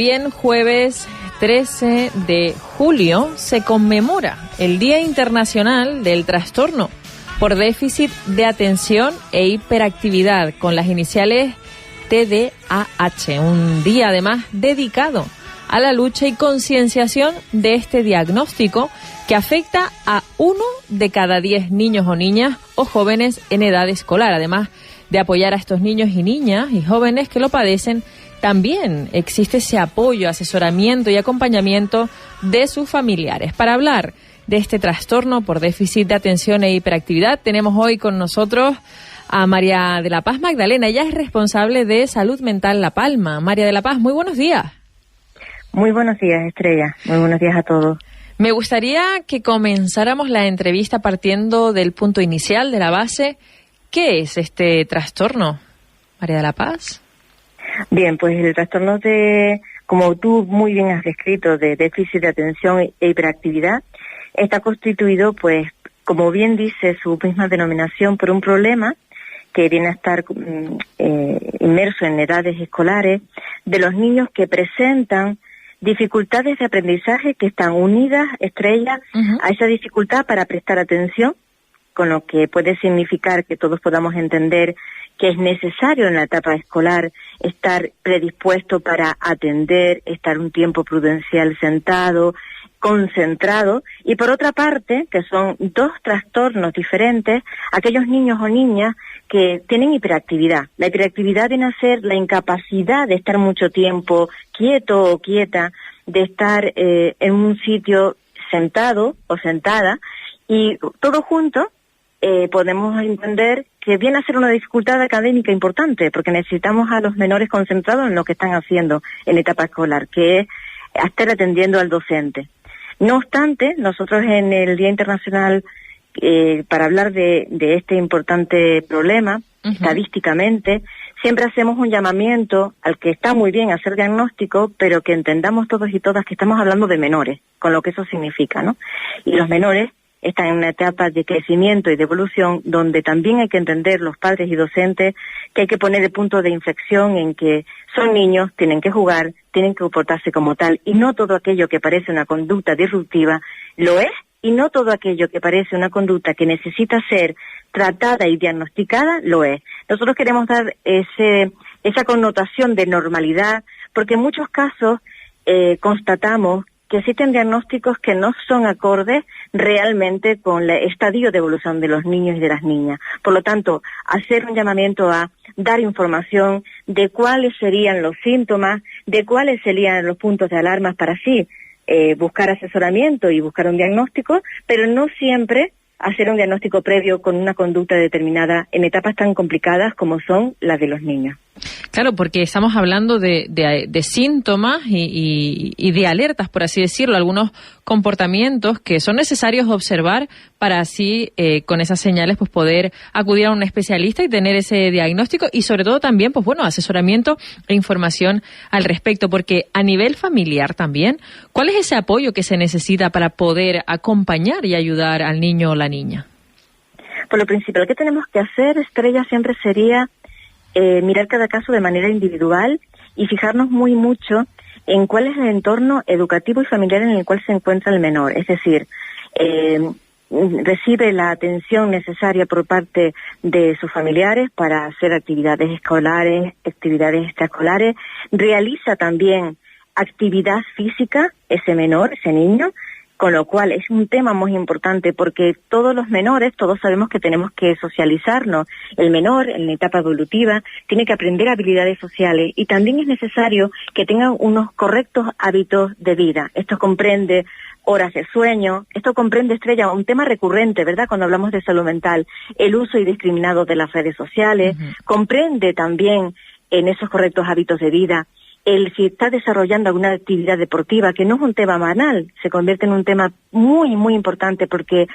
Bien, jueves 13 de julio se conmemora el Día Internacional del Trastorno por Déficit de Atención e Hiperactividad, con las iniciales TDAH, un día además dedicado a la lucha y concienciación de este diagnóstico que afecta a 1 de cada 10 niños o niñas o jóvenes en edad escolar. Además de apoyar a estos niños y niñas y jóvenes que lo padecen, también existe ese apoyo, asesoramiento y acompañamiento de sus familiares. Para hablar de este trastorno por déficit de atención e hiperactividad, tenemos hoy con nosotros a María de la Paz Magdalena. Ella es responsable de Salud Mental La Palma. María de la Paz, muy buenos días. Muy buenos días, Estrella. Muy buenos días a todos. Me gustaría que comenzáramos la entrevista partiendo del punto inicial, de la base. ¿Qué es este trastorno, María de la Paz? Bien, pues el trastorno como tú muy bien has descrito, de déficit de atención e hiperactividad, está constituido, pues, como bien dice su misma denominación, por un problema que viene a estar inmerso en edades escolares de los niños que presentan dificultades de aprendizaje que están unidas, Estrella, a esa dificultad para prestar atención, con lo que puede significar que todos podamos entender que es necesario en la etapa escolar estar predispuesto para atender, estar un tiempo prudencial sentado, concentrado, y por otra parte, que son dos trastornos diferentes, aquellos niños o niñas que tienen hiperactividad. La hiperactividad viene a ser la incapacidad de estar mucho tiempo quieto o quieta, de estar en un sitio sentado o sentada, y todo junto podemos entender que viene a ser una dificultad académica importante, porque necesitamos a los menores concentrados en lo que están haciendo en etapa escolar, que es estar atendiendo al docente. No obstante, nosotros en el Día Internacional, para hablar de este importante problema, estadísticamente, siempre hacemos un llamamiento al que está muy bien hacer diagnóstico, pero que entendamos todos y todas que estamos hablando de menores, con lo que eso significa, ¿no? Y los menores están en una etapa de crecimiento y de evolución donde también hay que entender los padres y docentes que hay que poner el punto de inflexión en que son niños, tienen que jugar, tienen que comportarse como tal, y no todo aquello que parece una conducta disruptiva lo es, y no todo aquello que parece una conducta que necesita ser tratada y diagnosticada lo es. Nosotros queremos dar esa connotación de normalidad, porque en muchos casos constatamos que existen diagnósticos que no son acordes realmente con el estadio de evolución de los niños y de las niñas. Por lo tanto, hacer un llamamiento a dar información de cuáles serían los síntomas, de cuáles serían los puntos de alarma para así buscar asesoramiento y buscar un diagnóstico, pero no siempre hacer un diagnóstico previo con una conducta determinada en etapas tan complicadas como son las de los niños. Claro, porque estamos hablando de síntomas y de alertas, por así decirlo, algunos comportamientos que son necesarios observar para así, con esas señales, pues poder acudir a un especialista y tener ese diagnóstico y sobre todo también, pues bueno, asesoramiento e información al respecto, porque a nivel familiar también, ¿cuál es ese apoyo que se necesita para poder acompañar y ayudar al niño o la niña? Pues lo principal que tenemos que hacer, Estrella, siempre sería mirar cada caso de manera individual y fijarnos mucho en cuál es el entorno educativo y familiar en el cual se encuentra el menor. Es decir, recibe la atención necesaria por parte de sus familiares para hacer actividades escolares, actividades extraescolares, realiza también actividad física ese menor, ese niño, con lo cual es un tema muy importante porque todos los menores, todos sabemos que tenemos que socializarnos. El menor, en la etapa evolutiva, tiene que aprender habilidades sociales y también es necesario que tengan unos correctos hábitos de vida. Esto comprende horas de sueño, esto comprende, Estrella, un tema recurrente, ¿verdad?, cuando hablamos de salud mental, el uso indiscriminado de las redes sociales, comprende también en esos correctos hábitos de vida si está desarrollando alguna actividad deportiva, que no es un tema banal, se convierte en un tema muy importante porque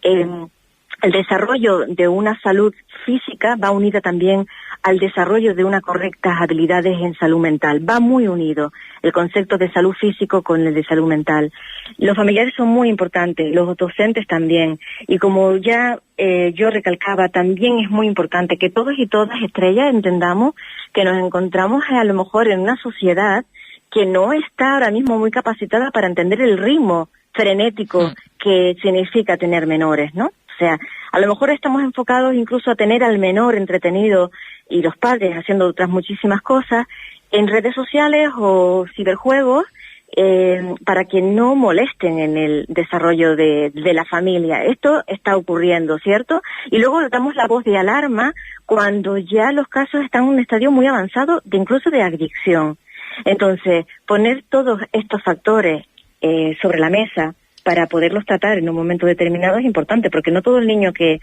el desarrollo de una salud física va unida también al desarrollo de unas correctas habilidades en salud mental. Va muy unido el concepto de salud físico con el de salud mental. Los familiares son muy importantes, los docentes también. Y como ya yo recalcaba, también es muy importante que todos y todas, Estrella, entendamos que nos encontramos a lo mejor en una sociedad que no está ahora mismo muy capacitada para entender el ritmo frenético que significa tener menores, ¿no? O sea, a lo mejor estamos enfocados incluso a tener al menor entretenido y los padres haciendo otras muchísimas cosas en redes sociales o ciberjuegos, para que no molesten en el desarrollo de la familia. Esto está ocurriendo, ¿cierto? Y luego damos la voz de alarma cuando ya los casos están en un estadio muy avanzado, incluso de adicción. Entonces, poner todos estos factores sobre la mesa para poderlos tratar en un momento determinado es importante, porque no todo el niño que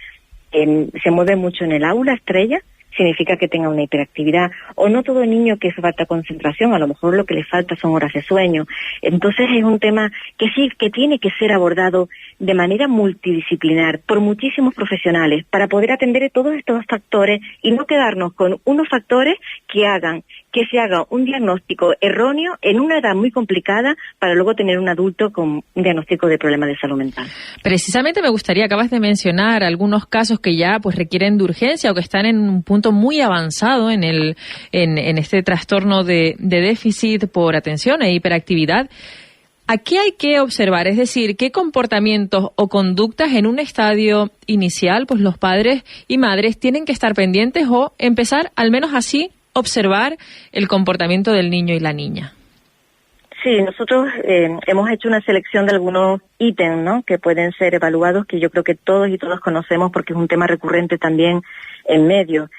se mueve mucho en el aula estrella significa que tenga una hiperactividad, o no todo niño que falta concentración, a lo mejor lo que le falta son horas de sueño. Entonces es un tema que sí, que tiene que ser abordado de manera multidisciplinar por muchísimos profesionales para poder atender todos estos factores y no quedarnos con unos factores que hagan que se haga un diagnóstico erróneo en una edad muy complicada para luego tener un adulto con un diagnóstico de problemas de salud mental. Precisamente me gustaría, acabas de mencionar algunos casos que ya pues requieren de urgencia o que están en un punto muy avanzado en este trastorno de déficit por atención e hiperactividad. ¿A qué hay que observar? Es decir, ¿qué comportamientos o conductas en un estadio inicial pues los padres y madres tienen que estar pendientes o empezar al menos así observar el comportamiento del niño y la niña? Sí, nosotros hemos hecho una selección de algunos ítems, ¿no?, que pueden ser evaluados, que yo creo que todos y todas conocemos porque es un tema recurrente también en medios.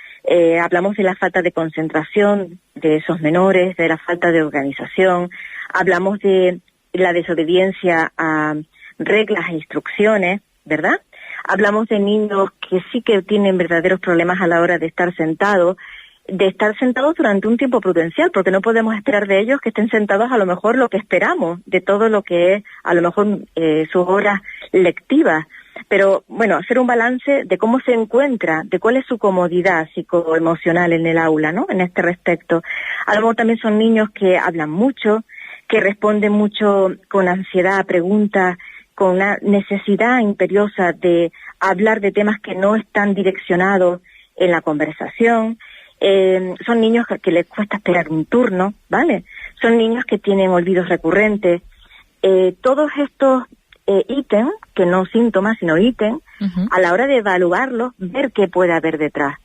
Hablamos de la falta de concentración de esos menores, de la falta de organización, hablamos de la desobediencia a reglas e instrucciones, ¿verdad? Hablamos de niños que sí que tienen verdaderos problemas a la hora de estar sentados durante un tiempo prudencial, porque no podemos esperar de ellos que estén sentados a lo mejor lo que esperamos de todo lo que es a lo mejor sus horas lectivas. Pero bueno, hacer un balance de cómo se encuentra, de cuál es su comodidad psicoemocional en el aula, ¿no?, en este respecto. A lo mejor también son niños que hablan mucho, que responden mucho con ansiedad a preguntas, con una necesidad imperiosa de hablar de temas que no están direccionados en la conversación. Son niños que les cuesta esperar un turno, ¿vale? Son niños que tienen olvidos recurrentes. Todos estos ítems, que no síntomas, sino ítems, a la hora de evaluarlos, ver qué puede haber detrás.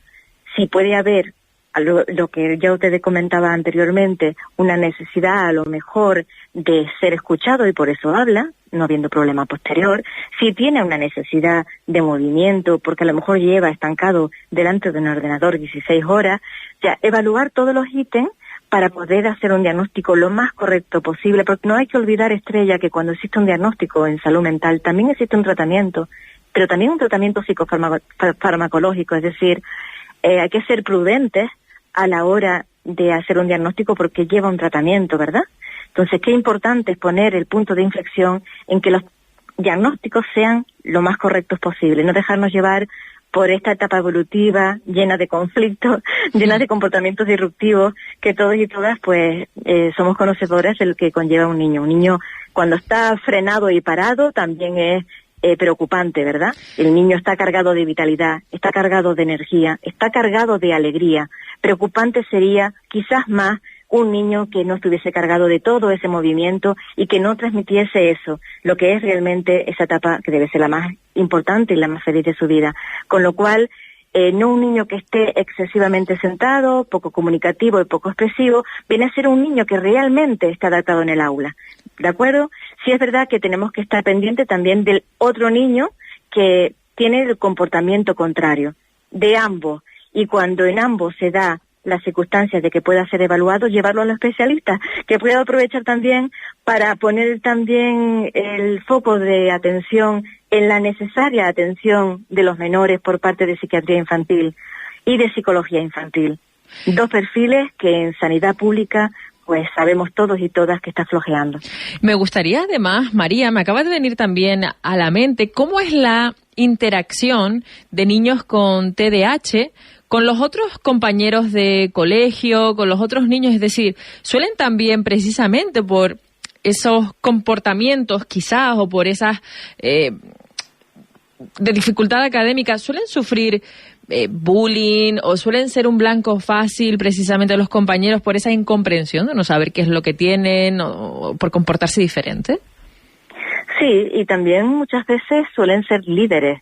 Si puede haber, lo que yo te comentaba anteriormente, una necesidad a lo mejor de ser escuchado y por eso habla, no habiendo problema posterior. Si tiene una necesidad de movimiento, porque a lo mejor lleva estancado delante de un ordenador 16 horas, o sea, evaluar todos los ítems para poder hacer un diagnóstico lo más correcto posible, porque no hay que olvidar, Estrella, que cuando existe un diagnóstico en salud mental también existe un tratamiento, pero también un tratamiento psicofarmacológico, es decir, hay que ser prudentes a la hora de hacer un diagnóstico porque lleva un tratamiento, ¿verdad? Entonces, qué importante es poner el punto de inflexión en que los diagnósticos sean lo más correctos posible, no dejarnos llevar por esta etapa evolutiva llena de conflictos, llena de comportamientos disruptivos, que todos y todas pues somos conocedoras de lo que conlleva un niño. Un niño cuando está frenado y parado también es preocupante, ¿verdad? El niño está cargado de vitalidad, está cargado de energía, está cargado de alegría. Preocupante sería quizás más un niño que no estuviese cargado de todo ese movimiento y que no transmitiese eso, lo que es realmente esa etapa que debe ser la más importante y la más feliz de su vida. Con lo cual, no un niño que esté excesivamente sentado, poco comunicativo y poco expresivo, viene a ser un niño que realmente está adaptado en el aula, ¿de acuerdo? Sí es verdad que tenemos que estar pendientes también del otro niño que tiene el comportamiento contrario, de ambos, y cuando en ambos se da las circunstancias de que pueda ser evaluado, llevarlo a los especialistas, que pueda aprovechar también para poner también el foco de atención en la necesaria atención de los menores por parte de psiquiatría infantil y de psicología infantil. Dos perfiles que en sanidad pública pues sabemos todos y todas que está flojeando. Me gustaría además, María, me acaba de venir también a la mente, ¿cómo es la interacción de niños con TDAH con los otros compañeros de colegio, con los otros niños? Es decir, suelen también precisamente por esos comportamientos quizás o por esas de dificultad académica, suelen sufrir bullying o suelen ser un blanco fácil precisamente de los compañeros por esa incomprensión de no saber qué es lo que tienen o por comportarse diferente? Sí, y también muchas veces suelen ser líderes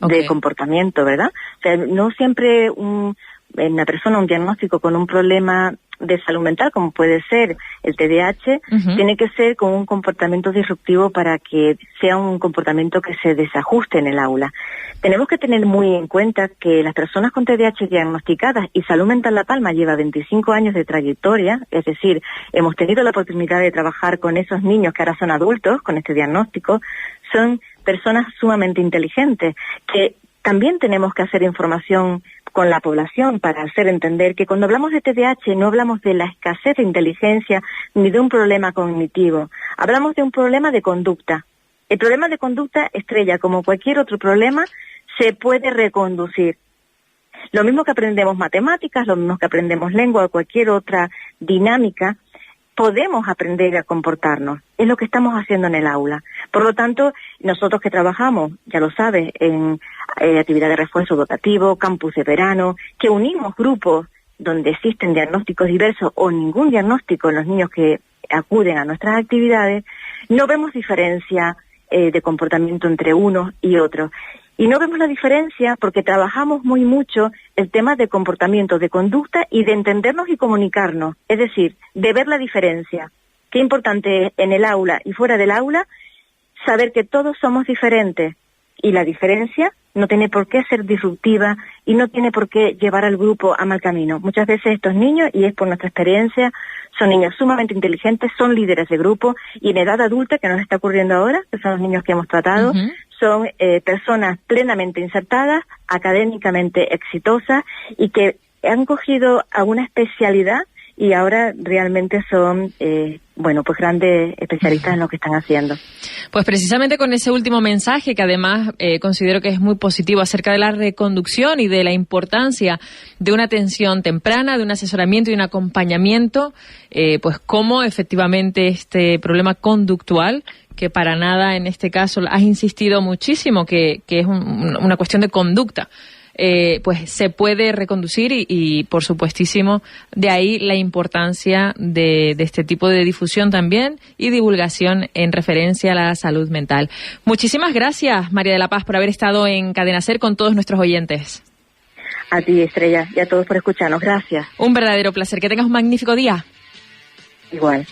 de comportamiento, ¿verdad? O sea, no siempre una persona, un diagnóstico con un problema de salud mental, como puede ser el TDAH, tiene que ser con un comportamiento disruptivo para que sea un comportamiento que se desajuste en el aula. Tenemos que tener muy en cuenta que las personas con TDAH diagnosticadas y Salud Mental La Palma lleva 25 años de trayectoria, es decir, hemos tenido la oportunidad de trabajar con esos niños que ahora son adultos con este diagnóstico, son personas sumamente inteligentes que también tenemos que hacer información con la población para hacer entender que cuando hablamos de TDAH no hablamos de la escasez de inteligencia ni de un problema cognitivo, hablamos de un problema de conducta. El problema de conducta, Estrella, como cualquier otro problema, se puede reconducir. Lo mismo que aprendemos matemáticas, lo mismo que aprendemos lengua o cualquier otra dinámica, podemos aprender a comportarnos. Es lo que estamos haciendo en el aula. Por lo tanto, nosotros que trabajamos, ya lo sabes, en actividad de refuerzo educativo, campus de verano, que unimos grupos donde existen diagnósticos diversos o ningún diagnóstico en los niños que acuden a nuestras actividades, no vemos diferencia de comportamiento entre unos y otros. Y no vemos la diferencia porque trabajamos muy mucho el tema de comportamiento, de conducta y de entendernos y comunicarnos. Es decir, de ver la diferencia. Qué importante es en el aula y fuera del aula saber que todos somos diferentes. Y la diferencia no tiene por qué ser disruptiva y no tiene por qué llevar al grupo a mal camino. Muchas veces estos niños, y es por nuestra experiencia, son niños sumamente inteligentes, son líderes de grupo y en edad adulta, que nos está ocurriendo ahora, que son los niños que hemos tratado, son personas plenamente insertadas, académicamente exitosas y que han cogido alguna especialidad y ahora realmente son, pues grandes especialistas en lo que están haciendo. Pues precisamente con ese último mensaje, que además considero que es muy positivo acerca de la reconducción y de la importancia de una atención temprana, de un asesoramiento y un acompañamiento, pues cómo efectivamente este problema conductual, que para nada en este caso has insistido muchísimo que es una cuestión de conducta, pues se puede reconducir y por supuestísimo de ahí la importancia de este tipo de difusión también y divulgación en referencia a la salud mental. Muchísimas gracias, María de la Paz, por haber estado en Cadena SER con todos nuestros oyentes. A ti, Estrella, y a todos por escucharnos. Gracias. Un verdadero placer. Que tengas un magnífico día. Igual.